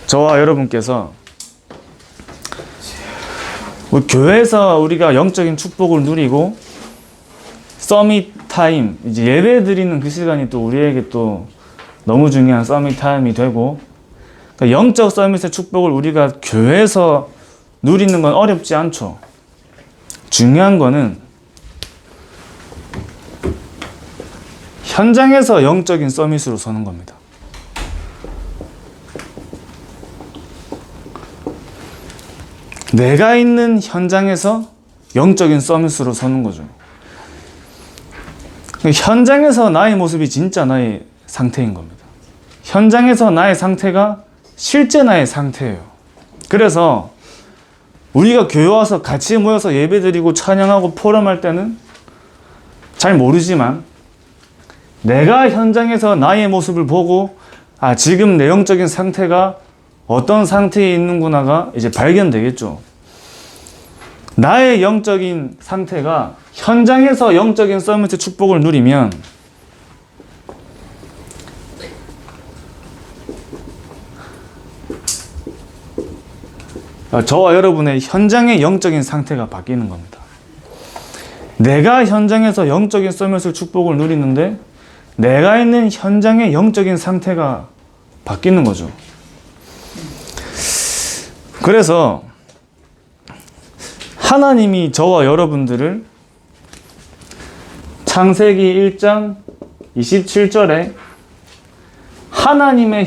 저와 여러분께서 교회에서 우리가 영적인 축복을 누리고 서밋 타임, 이제 예배 드리는 그 시간이 또 우리에게 또 너무 중요한 서밋 타임이 되고, 그러니까 영적 서밋의 축복을 우리가 교회에서 누리는 건 어렵지 않죠. 중요한 거는 현장에서 영적인 서밋으로 서는 겁니다. 내가 있는 현장에서 영적인 서밋으로 서는 거죠. 현장에서 나의 모습이 진짜 나의 상태인 겁니다. 현장에서 나의 상태가 실제 나의 상태예요. 그래서 우리가 교회 와서 같이 모여서 예배드리고 찬양하고 포럼할 때는 잘 모르지만, 내가 현장에서 나의 모습을 보고 지금 내 영적인 상태가 어떤 상태에 있는구나가 이제 발견되겠죠. 나의 영적인 상태가 현장에서 영적인 서밋의 축복을 누리면 저와 여러분의 현장의 영적인 상태가 바뀌는 겁니다. 내가 현장에서 영적인 서밋의 축복을 누리는데 내가 있는 현장의 영적인 상태가 바뀌는 거죠. 그래서 하나님이 저와 여러분들을 창세기 1장 27절에 하나님의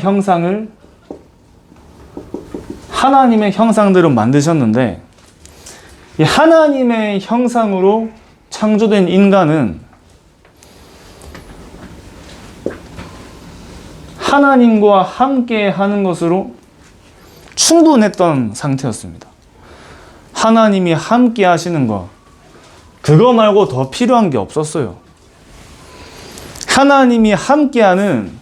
형상대로 만드셨는데, 이 하나님의 형상으로 창조된 인간은 하나님과 함께 하는 것으로 충분했던 상태였습니다. 하나님이 함께 하시는 것, 그거 말고 더 필요한 게 없었어요. 하나님이 함께하는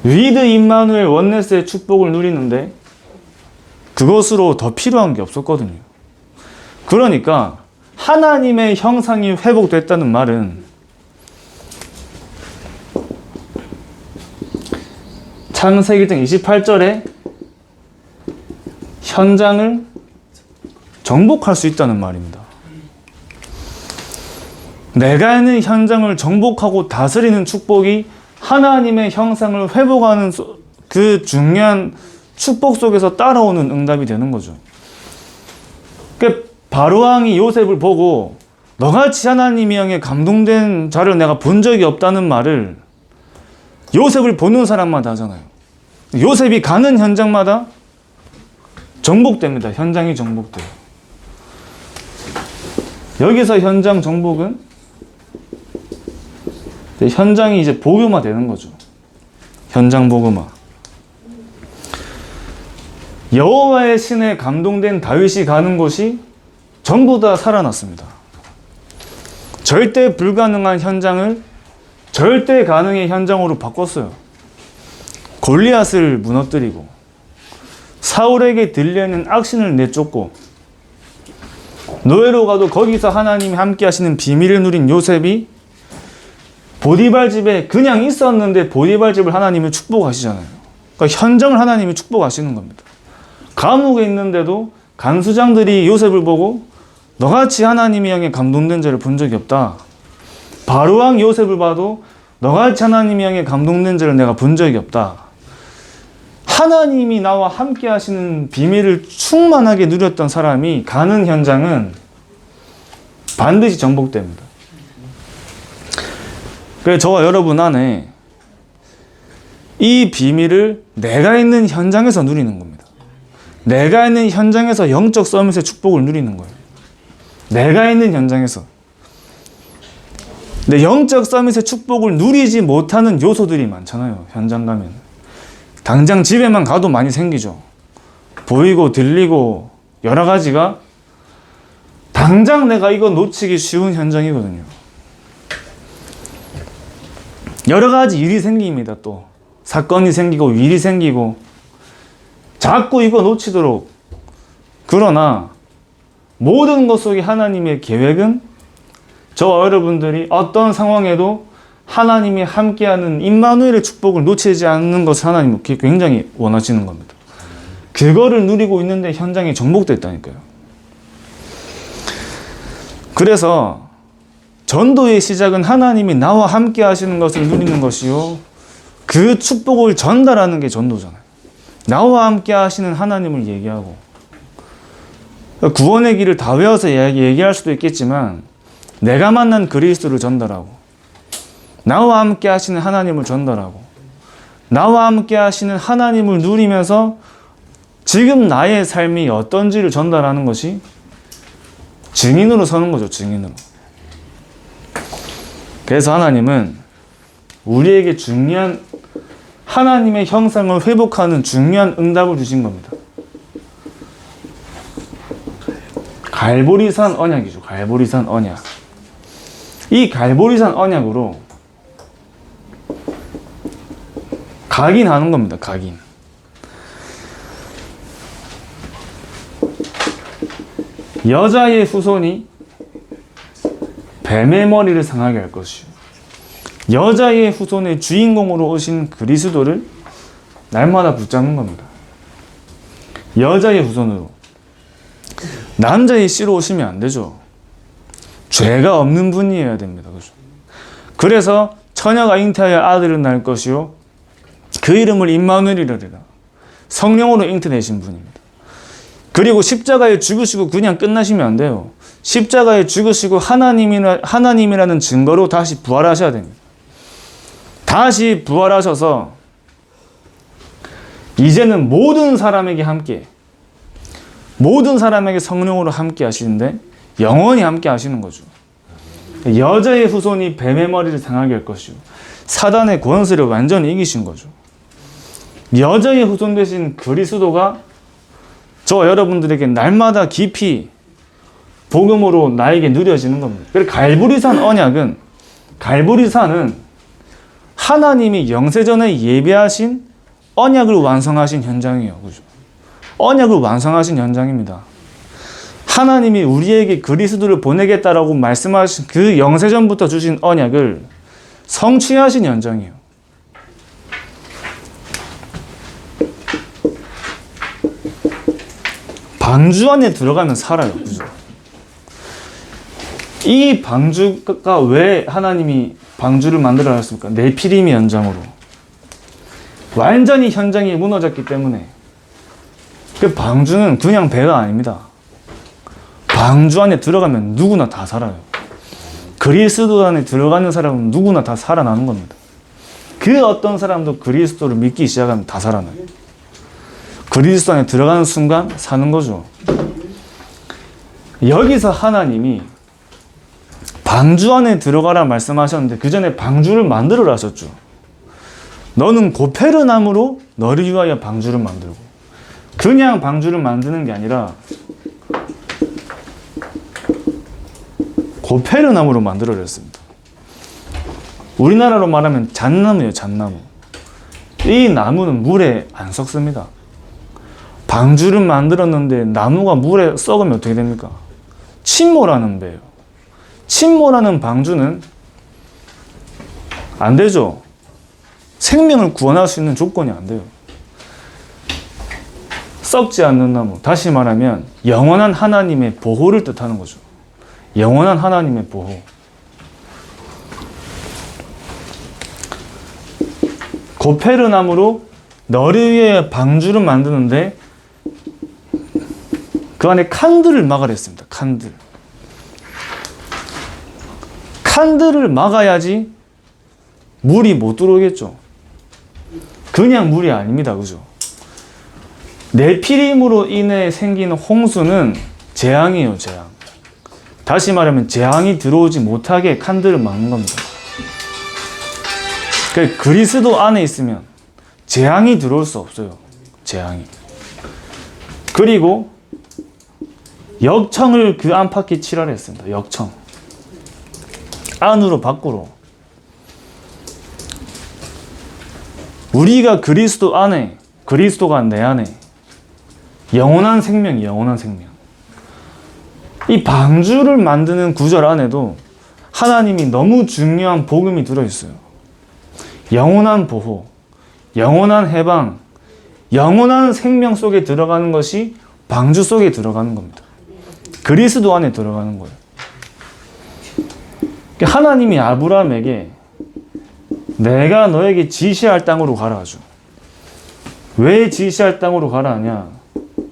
위드 임마누엘 원네스의 축복을 누리는데 그것으로 더 필요한 게 없었거든요. 그러니까 하나님의 형상이 회복됐다는 말은 창세기 1장 28절에 현장을 정복할 수 있다는 말입니다. 내가 있는 현장을 정복하고 다스리는 축복이 하나님의 형상을 회복하는 그 중요한 축복 속에서 따라오는 응답이 되는 거죠. 그러니까 바로왕이 요셉을 보고 너같이 하나님이 향해 감동된 자를 내가 본 적이 없다는 말을 요셉을 보는 사람마다 하잖아요. 요셉이 가는 현장마다 정복됩니다. 현장이 정복돼요. 여기서 현장 정복은 현장이 이제 복음화 되는 거죠. 현장 복음화. 여호와의 신에 감동된 다윗이 가는 곳이 전부 다 살아났습니다. 절대 불가능한 현장을 절대 가능의 현장으로 바꿨어요. 골리앗을 무너뜨리고 사울에게 들려있는 악신을 내쫓고 노예로 가도 거기서 하나님이 함께 하시는 비밀을 누린 요셉이 보디발 집에 그냥 있었는데 보디발 집을 하나님이 축복하시잖아요. 그러니까 현장을 하나님이 축복하시는 겁니다. 감옥에 있는데도 간수장들이 요셉을 보고 너같이 하나님이 향해 감동된 자를 본 적이 없다. 바로왕 요셉을 봐도 너같이 하나님이 향해 감동된 자를 내가 본 적이 없다. 하나님이 나와 함께 하시는 비밀을 충만하게 누렸던 사람이 가는 현장은 반드시 정복됩니다. 그래서 저와 여러분 안에 이 비밀을 내가 있는 현장에서 누리는 겁니다. 내가 있는 현장에서 영적 서밋의 축복을 누리는 거예요. 내가 있는 현장에서. 근데 영적 서밋의 축복을 누리지 못하는 요소들이 많잖아요. 현장 가면. 당장 집에만 가도 많이 생기죠. 보이고 들리고 여러 가지가 당장 내가 이거 놓치기 쉬운 현장이거든요. 여러 가지 일이 생깁니다. 또 사건이 생기고 일이 생기고 자꾸 이거 놓치도록. 그러나 모든 것 속에 하나님의 계획은 저와 여러분들이 어떤 상황에도 하나님이 함께하는 임마누엘의 축복을 놓치지 않는 것을 하나님은 굉장히 원하시는 겁니다. 그거를 누리고 있는데 현장이 정복됐다니까요. 그래서 전도의 시작은 하나님이 나와 함께 하시는 것을 누리는 것이요, 그 축복을 전달하는 게 전도잖아요. 나와 함께 하시는 하나님을 얘기하고, 구원의 길을 다 외워서 얘기할 수도 있겠지만 내가 만난 그리스도를 전달하고, 나와 함께 하시는 하나님을 전달하고, 나와 함께 하시는 하나님을 누리면서 지금 나의 삶이 어떤지를 전달하는 것이 증인으로 서는 거죠. 증인으로. 그래서 하나님은 우리에게 중요한, 하나님의 형상을 회복하는 중요한 응답을 주신 겁니다. 갈보리산 언약이죠. 갈보리산 언약. 이 갈보리산 언약으로 각인하는 겁니다. 각인. 여자의 후손이 뱀의 머리를 상하게 할 것이요, 여자의 후손의 주인공으로 오신 그리스도를 날마다 붙잡는 겁니다. 여자의 후손으로. 남자의 씨로 오시면 안 되죠. 죄가 없는 분이어야 됩니다. 그죠? 그래서 처녀가 잉태하여 아들을 낳을 것이요, 그 이름을 임마누엘이라리라. 성령으로 잉태되신 분입니다. 그리고 십자가에 죽으시고 그냥 끝나시면 안 돼요. 십자가에 죽으시고 하나님이라는 증거로 다시 부활하셔야 됩니다. 다시 부활하셔서 이제는 모든 사람에게 함께, 모든 사람에게 성령으로 함께 하시는데 영원히 함께 하시는 거죠. 여자의 후손이 뱀의 머리를 상하게 할 것이요, 사단의 권세를 완전히 이기신 거죠. 여자의 후손 되신 그리스도가 저 여러분들에게 날마다 깊이 복음으로 나에게 누려지는 겁니다. 그래서 갈보리산 언약은, 갈보리산은 하나님이 영세전에 예배하신 언약을 완성하신 현장이에요. 그죠? 언약을 완성하신 현장입니다. 하나님이 우리에게 그리스도를 보내겠다라고 말씀하신 그 영세전부터 주신 언약을 성취하신 현장이에요. 방주 안에 들어가면 살아요. 그죠? 이 방주가 왜 하나님이 방주를 만들어 놨습니까? 네피림의 연장으로. 완전히 현장이 무너졌기 때문에. 그 방주는 그냥 배가 아닙니다. 방주 안에 들어가면 누구나 다 살아요. 그리스도 안에 들어가는 사람은 누구나 다 살아나는 겁니다. 그 어떤 사람도 그리스도를 믿기 시작하면 다 살아나요. 그리스도 안에 들어가는 순간 사는 거죠. 여기서 하나님이 방주 안에 들어가라 말씀하셨는데 그 전에 방주를 만들어라 하셨죠. 너는 고페르나무로 너를 위하여 방주를 만들고, 그냥 방주를 만드는 게 아니라 고페르나무로 만들어졌습니다. 우리나라로 말하면 잣나무예요. 잣나무. 이 나무는 물에 안 썩습니다. 방주를 만들었는데 나무가 물에 썩으면 어떻게 됩니까? 침몰하는 배예요. 침몰하는 방주는 안 되죠. 생명을 구원할 수 있는 조건이 안 돼요. 썩지 않는 나무, 다시 말하면 영원한 하나님의 보호를 뜻하는 거죠. 영원한 하나님의 보호. 고페르나무로 너를 위해 방주를 만드는데 그 안에 칸들을 막으라 했습니다. 칸들을 막아야지 물이 못 들어오겠죠. 그냥 물이 아닙니다. 그죠? 네피림으로 인해 생기는 홍수는 재앙이에요. 재앙. 다시 말하면 재앙이 들어오지 못하게 칸들을 막는 겁니다. 그리스도 안에 있으면 재앙이 들어올 수 없어요. 재앙이. 그리고 역청을 그 안팎에 칠하려 했습니다. 역청. 안으로 밖으로. 우리가 그리스도 안에, 그리스도가 내 안에 영원한 생명이 영원한 생명. 이 방주를 만드는 구절 안에도 하나님이 너무 중요한 복음이 들어있어요. 영원한 보호, 영원한 해방, 영원한 생명 속에 들어가는 것이 방주 속에 들어가는 겁니다. 그리스도 안에 들어가는 거예요. 하나님이 아브라함에게 내가 너에게 지시할 땅으로 가라 하죠. 왜 지시할 땅으로 가라 하냐?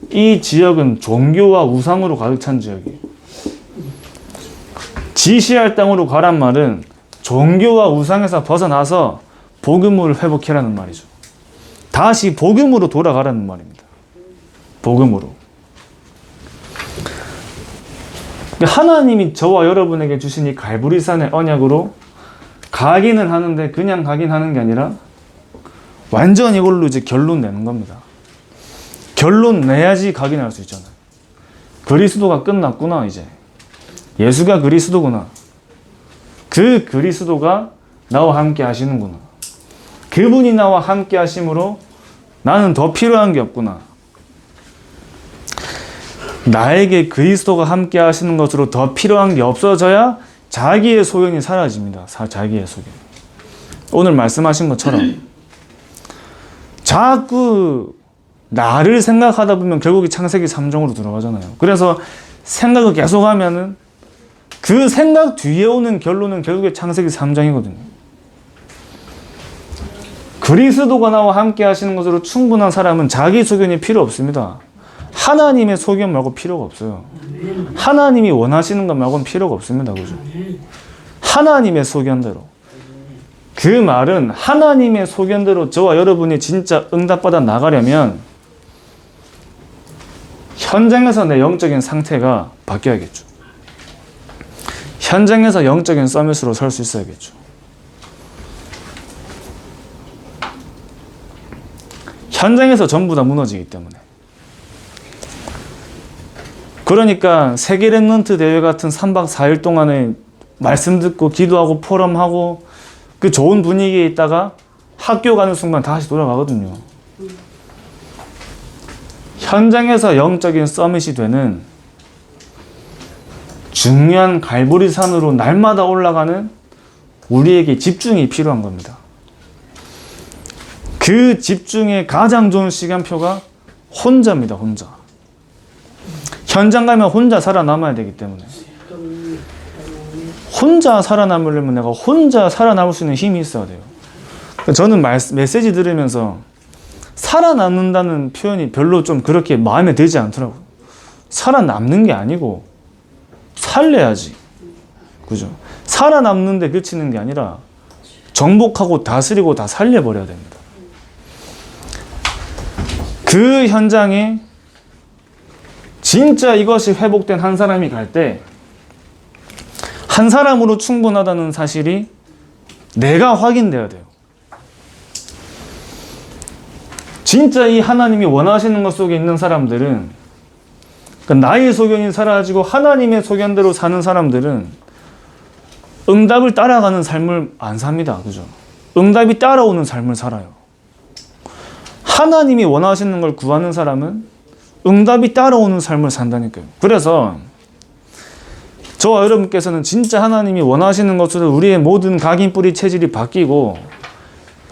이 지역은 종교와 우상으로 가득 찬 지역이에요. 지시할 땅으로 가란 말은 종교와 우상에서 벗어나서 복음을 회복해라는 말이죠. 다시 복음으로 돌아가라는 말입니다. 복음으로. 하나님이 저와 여러분에게 주신 이 갈보리산의 언약으로 가기는 하는데 그냥 가긴 하는 게 아니라 완전 이걸로 이제 결론 내는 겁니다. 결론 내야지 가긴 할 수 있잖아요. 그리스도가 끝났구나 이제. 예수가 그리스도구나. 그 그리스도가 나와 함께 하시는구나. 그분이 나와 함께 하심으로 나는 더 필요한 게 없구나. 나에게 그리스도가 함께 하시는 것으로 더 필요한 게 없어져야 자기의 소견이 사라집니다. 자기의 소견. 오늘 말씀하신 것처럼 자꾸 나를 생각하다 보면 결국 창세기 3장으로 들어가잖아요. 그래서 생각을 계속하면은 그 생각 뒤에 오는 결론은 결국에 창세기 3장이거든요. 그리스도가 나와 함께 하시는 것으로 충분한 사람은 자기 소견이 필요 없습니다. 하나님의 소견 말고 필요가 없어요. 하나님이 원하시는 것 말고는 필요가 없습니다. 그죠? 하나님의 소견대로. 그 말은 하나님의 소견대로 저와 여러분이 진짜 응답받아 나가려면 현장에서 내 영적인 상태가 바뀌어야겠죠. 현장에서 영적인 서밋으로 설 수 있어야겠죠. 현장에서 전부 다 무너지기 때문에. 그러니까 세계 랩런트 대회 같은 3박 4일 동안에 말씀 듣고 기도하고 포럼하고 그 좋은 분위기에 있다가 학교 가는 순간 다시 돌아가거든요. 현장에서 영적인 서밋이 되는 중요한 갈보리산으로 날마다 올라가는 우리에게 집중이 필요한 겁니다. 그 집중의 가장 좋은 시간표가 혼자입니다. 혼자. 현장 가면 혼자 살아남아야 되기 때문에. 혼자 살아남으려면 내가 혼자 살아남을 수 있는 힘이 있어야 돼요. 저는 메시지 들으면서 살아남는다는 표현이 별로 좀 그렇게 마음에 들지 않더라고요. 살아남는 게 아니고 살려야지. 그죠? 살아남는데 그치는 게 아니라 정복하고 다스리고 다 살려버려야 됩니다. 그 현장에 진짜 이것이 회복된 한 사람이 갈 때 한 사람으로 충분하다는 사실이 내가 확인돼야 돼요. 진짜 이 하나님이 원하시는 것 속에 있는 사람들은, 그러니까 나의 소견이 사라지고 하나님의 소견대로 사는 사람들은 응답을 따라가는 삶을 안 삽니다. 그죠? 응답이 따라오는 삶을 살아요. 하나님이 원하시는 걸 구하는 사람은 응답이 따라오는 삶을 산다니까요. 그래서 저와 여러분께서는 진짜 하나님이 원하시는 것으로 우리의 모든 각인뿌리 체질이 바뀌고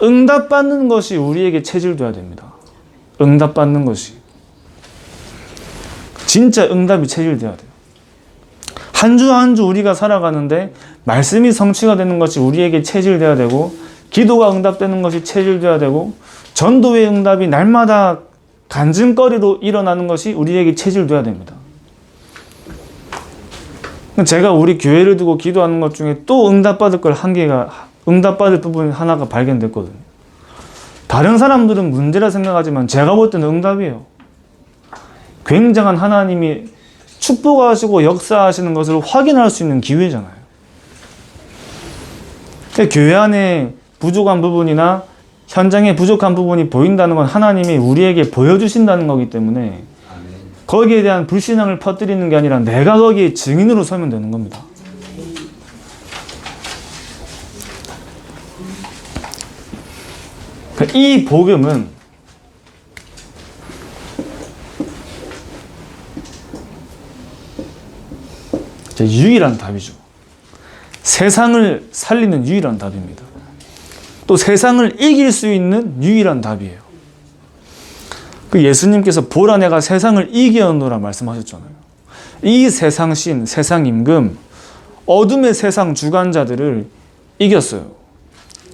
응답받는 것이 우리에게 체질돼야 됩니다. 응답받는 것이. 진짜 응답이 체질돼야 돼요. 한 주 한 주 우리가 살아가는데 말씀이 성취가 되는 것이 우리에게 체질돼야 되고, 기도가 응답되는 것이 체질돼야 되고, 전도의 응답이 날마다 간증거리로 일어나는 것이 우리에게 체질돼야 됩니다. 제가 우리 교회를 두고 기도하는 것 중에 또 응답받을 걸 응답받을 부분 하나가 발견됐거든요. 다른 사람들은 문제라 생각하지만 제가 볼 때는 응답이에요. 굉장한 하나님이 축복하시고 역사하시는 것을 확인할 수 있는 기회잖아요. 교회 안에 부족한 부분이나 현장에 부족한 부분이 보인다는 건 하나님이 우리에게 보여주신다는 거기 때문에 거기에 대한 불신앙을 퍼뜨리는 게 아니라 내가 거기에 증인으로 서면 되는 겁니다. 이 복음은 유일한 답이죠. 세상을 살리는 유일한 답입니다. 또 세상을 이길 수 있는 유일한 답이에요. 그 예수님께서 보라 내가 세상을 이겨노라 말씀하셨잖아요. 이 세상 신, 세상 임금, 어둠의 세상 주관자들을 이겼어요.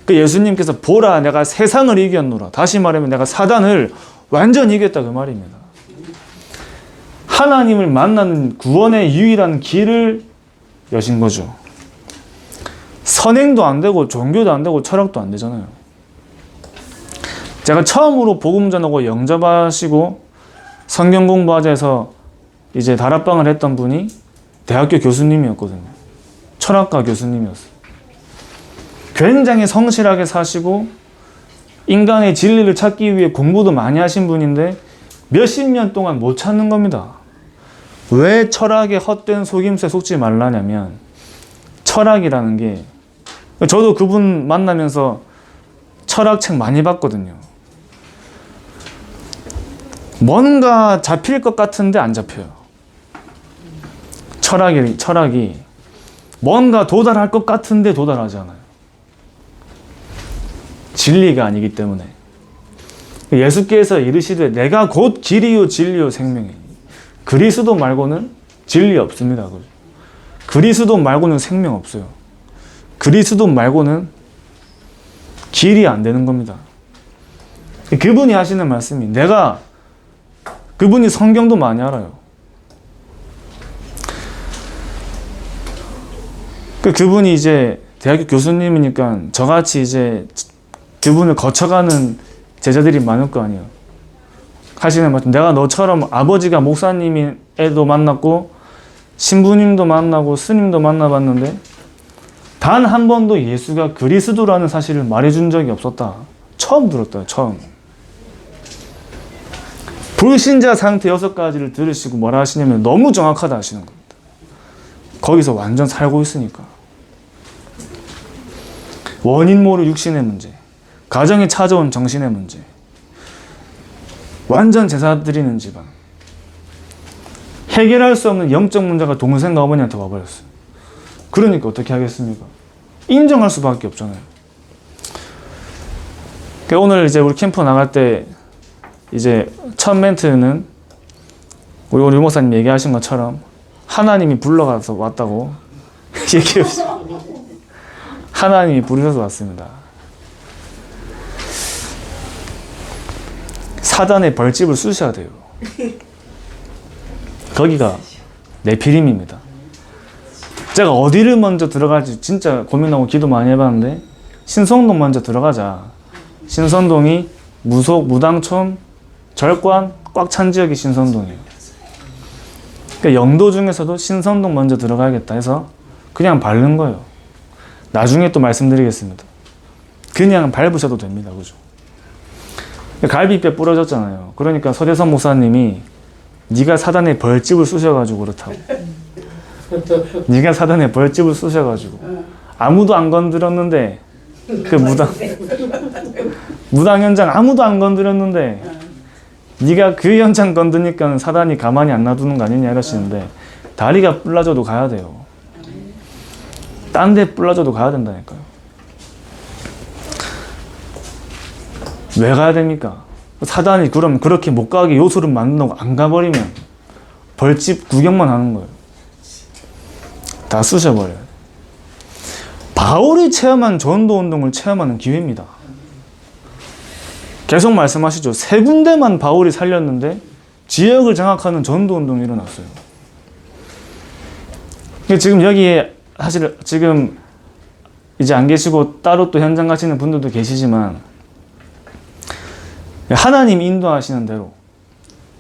그 예수님께서 보라 내가 세상을 이겼노라. 다시 말하면 내가 사단을 완전히 이겼다 그 말입니다. 하나님을 만나는 구원의 유일한 길을 여신 거죠. 선행도 안 되고 종교도 안 되고 철학도 안 되잖아요. 제가 처음으로 복음 전하고 영접하시고 성경 공부하자해서 이제 다락방을 했던 분이 대학교 교수님이었거든요. 철학과 교수님이었어요. 굉장히 성실하게 사시고 인간의 진리를 찾기 위해 공부도 많이 하신 분인데 몇십 년 동안 못 찾는 겁니다. 왜 철학의 헛된 속임수에 속지 말라냐면 철학이라는 게, 저도 그분 만나면서 철학책 많이 봤거든요. 뭔가 잡힐 것 같은데 안 잡혀요. 철학이 뭔가 도달할 것 같은데 도달하지 않아요. 진리가 아니기 때문에. 예수께서 이르시되 내가 곧 길이요 진리요 생명이니 그리스도 말고는 진리 없습니다. 그리스도 말고는 생명 없어요. 그리스도 말고는 길이 안 되는 겁니다. 그분이 하시는 말씀이, 그분이 성경도 많이 알아요. 그분이 이제 대학교 교수님이니까 저같이 이제 그분을 거쳐가는 제자들이 많을 거 아니에요. 하시는 말씀, 내가 너처럼 아버지가 목사님에도 만났고 신부님도 만나고 스님도 만나봤는데 단 한 번도 예수가 그리스도라는 사실을 말해준 적이 없었다. 처음 들었어요. 처음. 불신자 상태 6가지를 들으시고 뭐라 하시냐면 너무 정확하다 하시는 겁니다. 거기서 완전 살고 있으니까. 원인 모를 육신의 문제, 가정에 찾아온 정신의 문제, 완전 제사 드리는 집안, 해결할 수 없는 영적 문제가 동생과 어머니한테 와버렸어요. 그러니까 어떻게 하겠습니까? 인정할 수밖에 없잖아요. 오늘 이제 우리 캠프 나갈 때 이제 첫 멘트는 우리 목사님 얘기하신 것처럼 하나님이 불러가서 왔다고 얘기했어요. 하나님이 부르셔서 왔습니다. 사단의 벌집을 쑤셔야 돼요. 거기가 네피림입니다. 제가 어디를 먼저 들어갈지 진짜 고민하고 기도 많이 해봤는데 신성동 먼저 들어가자. 신선동이 무속, 무당촌, 절관 꽉 찬 지역이 신선동이에요. 그러니까 영도 중에서도 신선동 먼저 들어가야겠다 해서 그냥 밟는 거예요. 나중에 또 말씀드리겠습니다. 그냥 밟으셔도 됩니다. 그죠? 갈비뼈 부러졌잖아요. 그러니까 서대선 목사님이 네가 사단의 벌집을 쑤셔가지고 그렇다고. 네가 사단의 벌집을 쑤셔가지고 아무도 안 건드렸는데 그 무당 현장 아무도 안 건드렸는데 네가 그 현장 건드니까 사단이 가만히 안 놔두는 거 아니냐 이러시는데 다리가 뿔라져도 가야 돼요. 딴 데 뿔라져도 가야 된다니까요. 왜 가야 됩니까? 사단이 그럼 그렇게 못 가게 요소를 만든다고 안 가버리면 벌집 구경만 하는 거예요. 다 쑤셔버려요. 바울이 체험한 전도운동을 체험하는 기회입니다. 계속 말씀하시죠. 3군데만 바울이 살렸는데 지역을 장악하는 전도운동이 일어났어요. 지금 여기에 사실 지금 이제 안 계시고 따로 또 현장 가시는 분들도 계시지만 하나님이 인도하시는 대로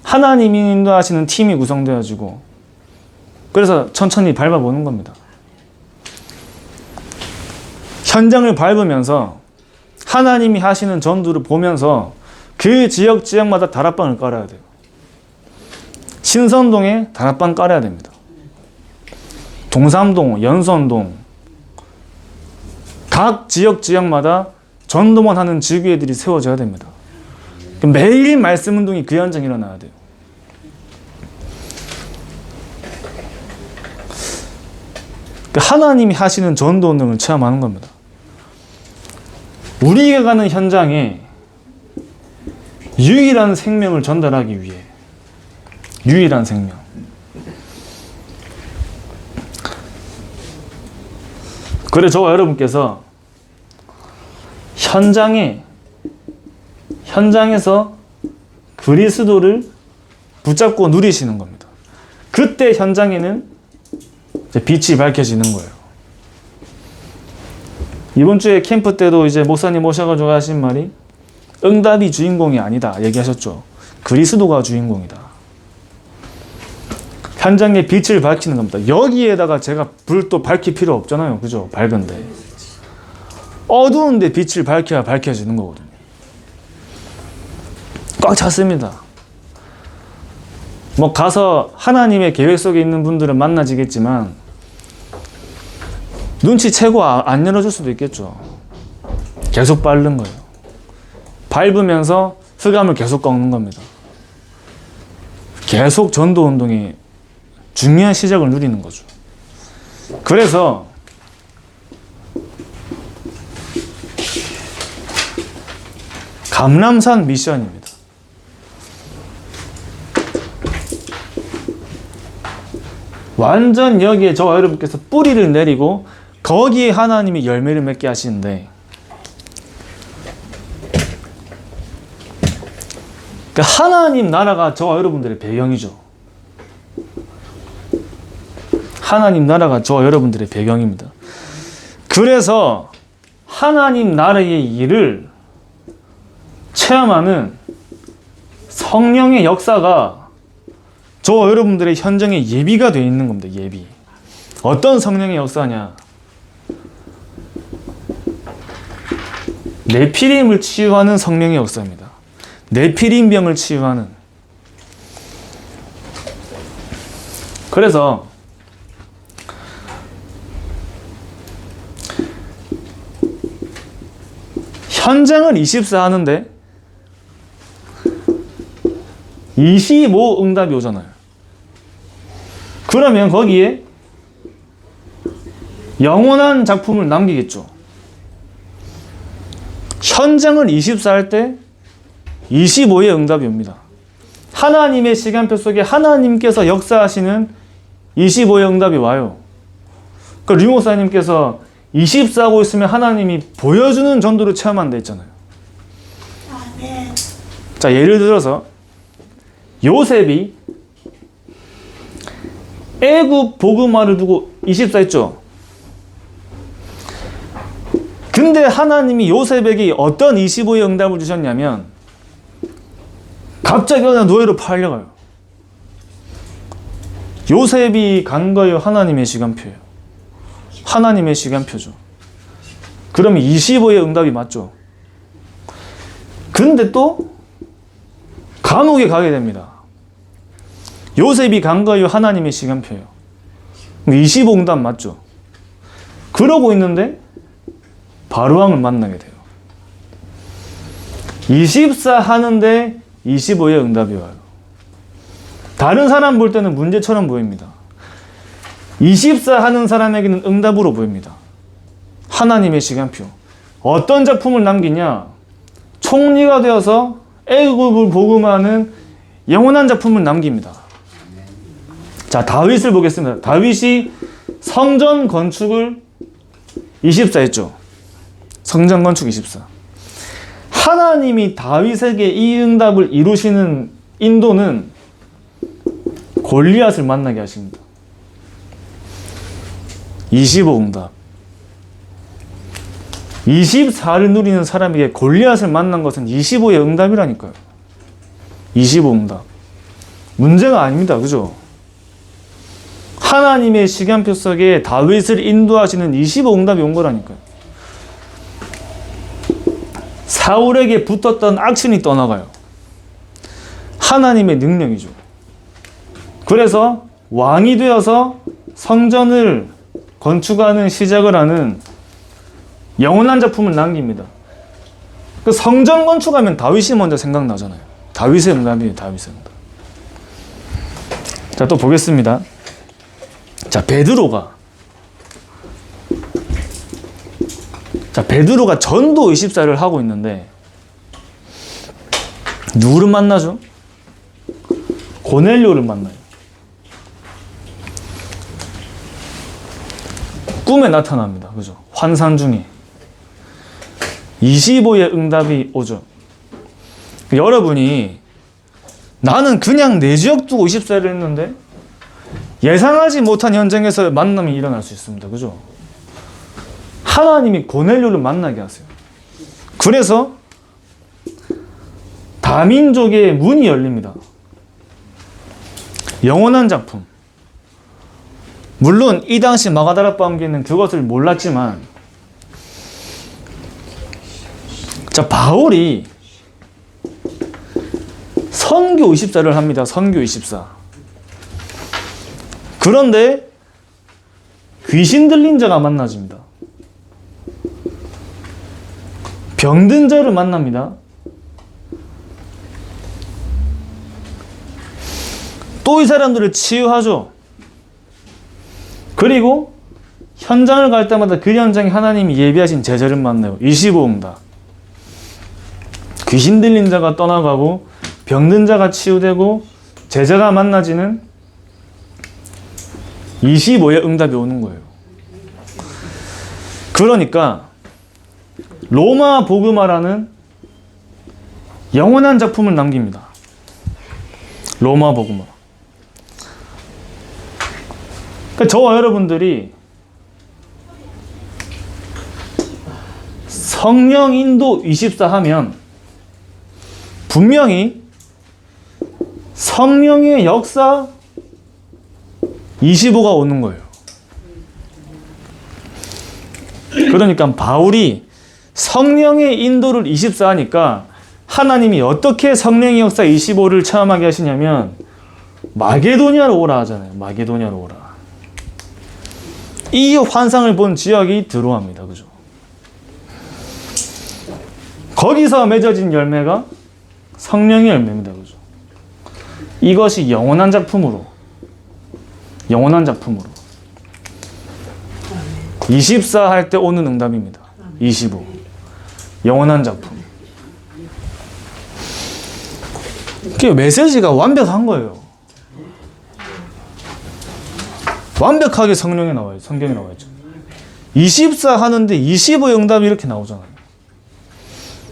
하나님이 인도하시는 팀이 구성되어지고 그래서 천천히 밟아보는 겁니다. 현장을 밟으면서 하나님이 하시는 전도를 보면서 그 지역마다 다락방을 깔아야 돼요. 신선동에 다락방 깔아야 됩니다. 동삼동, 연선동 각 지역마다 전도만 하는 지교회들이 세워져야 됩니다. 매일 말씀 운동이 그 현장에 일어나야 돼요. 하나님이 하시는 전도 운동을 체험하는 겁니다. 우리가 가는 현장에 유일한 생명을 전달하기 위해, 유일한 생명. 그래 저와 여러분께서 현장에서 그리스도를 붙잡고 누리시는 겁니다. 그때 현장에는 이제 빛이 밝혀지는 거예요. 이번 주에 캠프 때도 이제 목사님 오셔가지고 하신 말이 응답이 주인공이 아니다 얘기하셨죠. 그리스도가 주인공이다. 현장에 빛을 밝히는 겁니다. 여기에다가 제가 불 또 밝힐 필요 없잖아요. 그죠? 밝은데. 어두운데 빛을 밝혀야 밝혀지는 거거든요. 꽉 찼습니다. 뭐 가서 하나님의 계획 속에 있는 분들은 만나지겠지만 눈치채고 안 열어줄 수도 있겠죠. 계속 밟는 거예요. 밟으면서 흑암을 계속 꺾는 겁니다. 계속 전도운동이 중요한 시작을 누리는 거죠. 그래서 감람산 미션입니다. 완전 여기에 저와 여러분께서 뿌리를 내리고 거기에 하나님이 열매를 맺게 하시는데, 그러니까 하나님 나라가 저와 여러분들의 배경이죠. 하나님 나라가 저와 여러분들의 배경입니다. 그래서 하나님 나라의 일을 체험하는 성령의 역사가 저와 여러분들의 현장에 예비가 되어 있는 겁니다. 예비. 어떤 성령의 역사냐? 네피림을 치유하는 성령의 역사입니다. 네피림병을 치유하는. 그래서 현장을 24 하는데 25 응답이 오잖아요. 그러면 거기에 영원한 작품을 남기겠죠. 현장을 24 할 때 25의 응답이 옵니다. 하나님의 시간표 속에 하나님께서 역사하시는 25의 응답이 와요. 그러니까 류 목사님께서 24 하고 있으면 하나님이 보여주는 전도를 체험한다 했잖아요. 자, 예를 들어서 요셉이 애굽 복음화를 두고 24 했죠. 근데 하나님이 요셉에게 어떤 25의 응답을 주셨냐면 갑자기 어느 노예로 팔려가요. 요셉이 간 거예요? 하나님의 시간표예요? 하나님의 시간표죠. 그러면 25의 응답이 맞죠. 근데 또 감옥에 가게 됩니다. 요셉이 간 거예요? 하나님의 시간표예요? 25 응답 맞죠. 그러고 있는데 바로왕을 만나게 돼요. 24 하는데 25의 응답이 와요. 다른 사람 볼 때는 문제처럼 보입니다. 24 하는 사람에게는 응답으로 보입니다. 하나님의 시간표. 어떤 작품을 남기냐? 총리가 되어서 애굽을 복음하는 영원한 작품을 남깁니다. 자, 다윗을 보겠습니다. 다윗이 성전 건축을 24 했죠. 성전 건축 24. 하나님이 다윗에게 이 응답을 이루시는 인도는 골리앗을 만나게 하십니다. 25 응답. 24를 누리는 사람에게 골리앗을 만난 것은 25의 응답이라니까요. 25 응답. 문제가 아닙니다. 그죠? 하나님의 시간표 속에 다윗을 인도하시는 25 응답이 온 거라니까요. 사울에게 붙었던 악신이 떠나가요. 하나님의 능력이죠. 그래서 왕이 되어서 성전을 건축하는 시작을 하는 영원한 작품을 남깁니다. 그 성전 건축하면 다윗이 먼저 생각나잖아요. 다윗의 응답이에요. 다윗의 응답. 자, 또 보겠습니다. 자, 베드로가 자, 베드로가 전도 24를 하고 있는데 누구를 만나죠? 고넬료를 만나요. 꿈에 나타납니다. 그죠? 환상 중에 25의 응답이 오죠. 여러분이 나는 그냥 내 지역 두고 24를 했는데 예상하지 못한 현장에서 만남이 일어날 수 있습니다. 그죠? 하나님이 고넬료를 만나게 하세요. 그래서 다민족의 문이 열립니다. 영원한 작품. 물론 이 당시 마가다라 방기는 그것을 몰랐지만, 자, 바울이 선교 24를 합니다. 선교 24. 그런데 귀신 들린 자가 만나집니다. 병든 자를 만납니다. 또 이 사람들을 치유하죠. 그리고 현장을 갈 때마다 그 현장에 하나님이 예비하신 제자를 만나요. 25응답. 귀신 들린 자가 떠나가고 병든 자가 치유되고 제자가 만나지는 25의 응답이 오는 거예요. 그러니까 로마 복음화라는 영원한 작품을 남깁니다. 로마 복음화. 그러니까 저와 여러분들이 성령 인도 24 하면 분명히 성령의 역사 25가 오는 거예요. 그러니까 바울이 성령의 인도를 24 하니까 하나님이 어떻게 성령의 역사 25를 체험하게 하시냐면 마게도냐로 오라 하잖아요. 마게도냐로 오라. 이 환상을 본 지역이 드로아입니다. 그죠? 거기서 맺어진 열매가 성령의 열매입니다. 그죠? 이것이 영원한 작품으로 24 할 때 오는 응답입니다. 25. 영원한 작품. 그 메시지가 완벽한 거예요. 완벽하게 성경에 나와요. 성경에 나와있죠. 24 하는데 25의 응답이 이렇게 나오잖아요.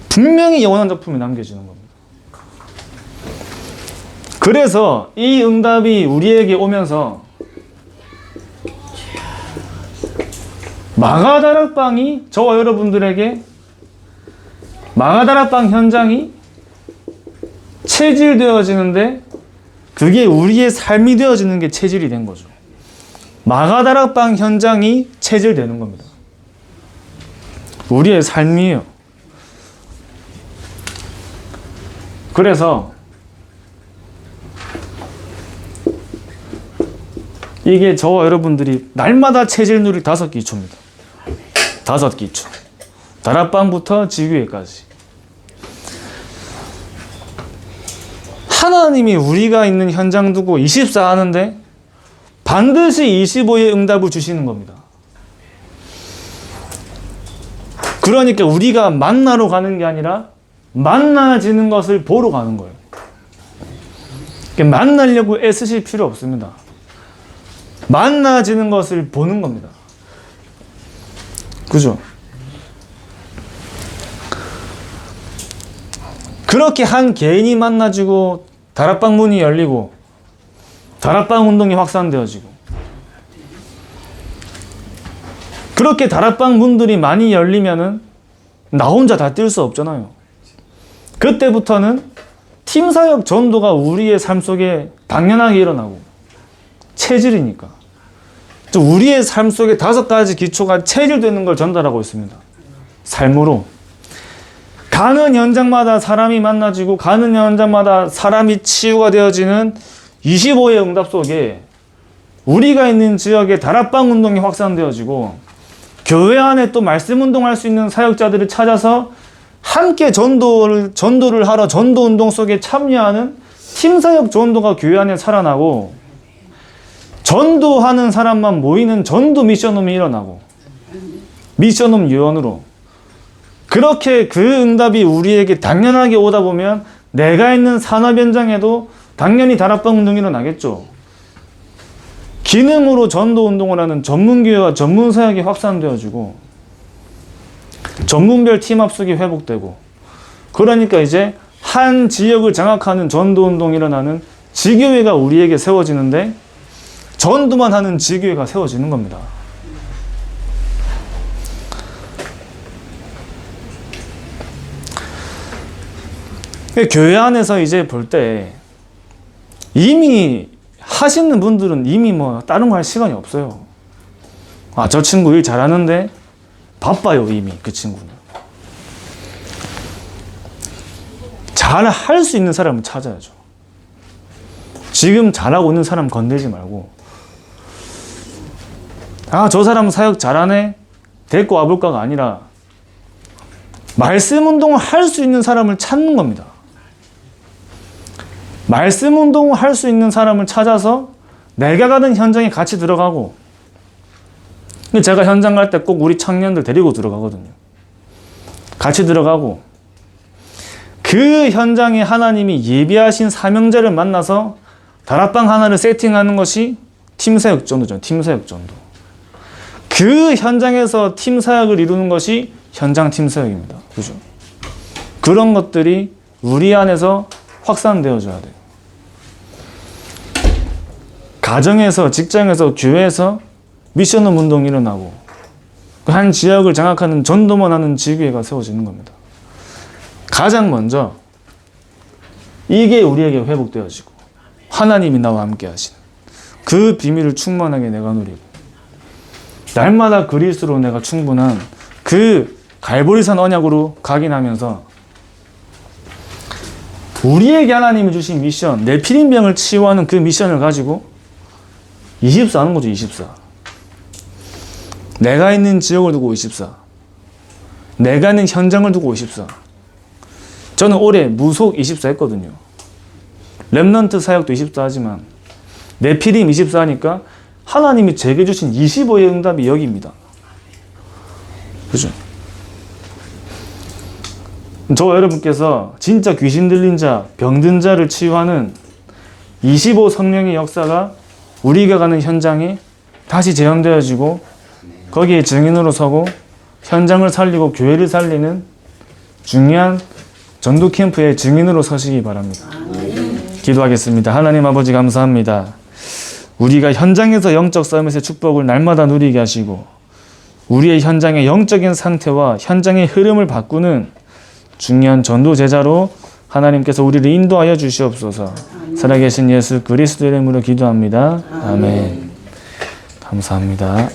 분명히 영원한 작품이 남겨지는 겁니다. 그래서 이 응답이 우리에게 오면서 마가다락방이 저와 여러분들에게 마가다락방 현장이 체질되어지는데 그게 우리의 삶이 되어지는 게 체질이 된 거죠. 마가다락방 현장이 체질되는 겁니다. 우리의 삶이에요. 그래서 이게 저와 여러분들이 날마다 체질 누릴 5기초입니다. 5기초. 다락방부터 지교회까지. 하나님이 우리가 있는 현장 두고 24 하는데 반드시 25의 응답을 주시는 겁니다. 그러니까 우리가 만나러 가는 게 아니라 만나지는 것을 보러 가는 거예요. 만나려고 애쓰실 필요 없습니다. 만나지는 것을 보는 겁니다. 그죠? 그렇게 한 개인이 만나지고 다락방 문이 열리고 다락방 운동이 확산되어지고 그렇게 다락방 문들이 많이 열리면은 나 혼자 다 뛸 수 없잖아요. 그때부터는 팀사역 전도가 우리의 삶 속에 당연하게 일어나고 체질이니까 우리의 삶 속에 5가지 기초가 체질되는 걸 전달하고 있습니다. 삶으로 가는 현장마다 사람이 만나지고 가는 현장마다 사람이 치유가 되어지는 25의 응답 속에 우리가 있는 지역에 다락방 운동이 확산되어지고 교회 안에 또 말씀 운동할 수 있는 사역자들을 찾아서 함께 전도를 하러 전도 운동 속에 참여하는 팀사역 전도가 교회 안에 살아나고 전도하는 사람만 모이는 전도 미션홈이 일어나고 미션홈 유언으로 그렇게 그 응답이 우리에게 당연하게 오다 보면 내가 있는 산업 현장에도 당연히 다락방 운동이 일어나겠죠. 기능으로 전도 운동을 하는 전문교회와 전문사역이 확산되어지고 전문별 팀 합숙이 회복되고, 그러니까 이제 한 지역을 장악하는 전도 운동이 일어나는 지교회가 우리에게 세워지는데, 전도만 하는 지교회가 세워지는 겁니다. 교회 안에서 이제 볼 때 이미 하시는 분들은 이미 뭐 다른 거 할 시간이 없어요. 아, 저 친구 일 잘하는데 바빠요. 이미 그 친구는. 잘 할 수 있는 사람을 찾아야죠. 지금 잘하고 있는 사람 건들지 말고, 아, 저 사람 사역 잘하네, 데리고 와볼까가 아니라 말씀 운동을 할 수 있는 사람을 찾는 겁니다. 말씀 운동을 할 수 있는 사람을 찾아서 내가 가는 현장에 같이 들어가고, 제가 현장 갈 때 꼭 우리 청년들 데리고 들어가거든요. 같이 들어가고, 그 현장에 하나님이 예비하신 사명자를 만나서 다락방 하나를 세팅하는 것이 팀사역 전도죠. 팀사역 전도. 그 현장에서 팀사역을 이루는 것이 현장 팀사역입니다. 그죠? 그런 것들이 우리 안에서 확산되어져야 돼요. 가정에서, 직장에서, 교회에서 미션홈 운동이 일어나고, 한 지역을 장악하는 전도만 하는 지교회가 세워지는 겁니다. 가장 먼저 이게 우리에게 회복되어지고 하나님이 나와 함께 하시는 그 비밀을 충만하게 내가 누리고, 날마다 그리스도로 내가 충분한 그 갈보리산 언약으로 각인하면서 우리에게 하나님이 주신 미션, 네피림병을 치유하는 그 미션을 가지고 24 하는 거죠. 24. 내가 있는 지역을 두고 24. 내가 있는 현장을 두고 24. 저는 올해 무속 24 했거든요. 렘넌트 사역도 24 하지만 네피림 24 하니까 하나님이 제게 주신 25의 응답이 여기입니다. 그죠? 저 여러분께서 진짜 귀신 들린 자, 병든 자를 치유하는 25 성령의 역사가 우리가 가는 현장에 다시 재현되어지고, 거기에 증인으로 서고 현장을 살리고 교회를 살리는 중요한 전도 캠프의 증인으로 서시기 바랍니다. 기도하겠습니다. 하나님 아버지 감사합니다. 우리가 현장에서 영적 싸움에서의 축복을 날마다 누리게 하시고, 우리의 현장의 영적인 상태와 현장의 흐름을 바꾸는 중요한 전도 제자로 하나님께서 우리를 인도하여 주시옵소서. 살아계신 예수 그리스도의 이름으로 기도합니다. 아멘. 감사합니다.